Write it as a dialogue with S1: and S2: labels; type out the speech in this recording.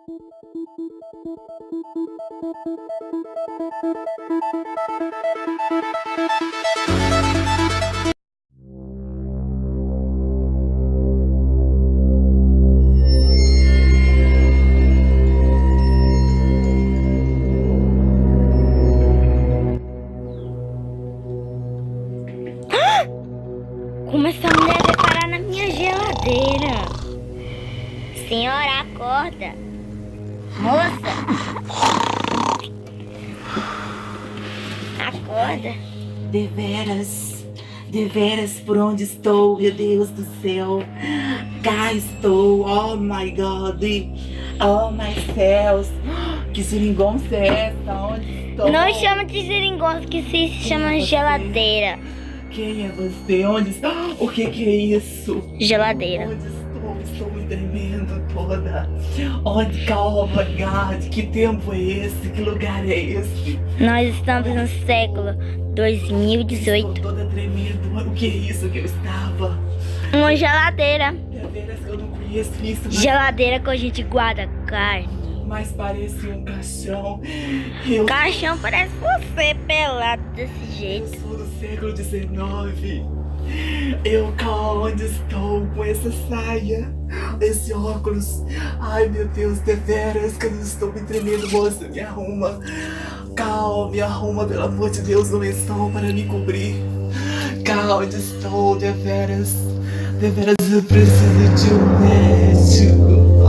S1: Como essa mulher veio parar na minha geladeira? Senhora, acorda. Moça. Acorda.
S2: Deveras, por onde estou, meu Deus do céu? Cá estou, oh my God, oh my céus. Que seringonça é essa? Onde estou?
S1: Não chama de seringonça, que se chama geladeira.
S2: Quem é você? Onde estou? O que é isso?
S1: Geladeira.
S2: Onde estou? Estou me tremendo toda. Onde? Calma, God. Que tempo é esse? Que lugar é esse?
S1: Nós estamos no século 2018.
S2: Estou toda tremendo. O que é isso que eu estava?
S1: Uma geladeira.
S2: Deveras que eu não conheço isso. Mas...
S1: Geladeira que a gente guarda carne.
S2: Mas parece um caixão.
S1: Caixão parece você pelado desse jeito.
S2: Eu sou do século XIX. Eu cá onde estou com essa saia, esse óculos. Ai meu Deus, deveras que eu não estou me tremendo, moça. Me arruma. Calma, me arruma, pelo amor de Deus, um lençol para me cobrir. Cá onde estou, deveras. Deveras eu preciso de um médico.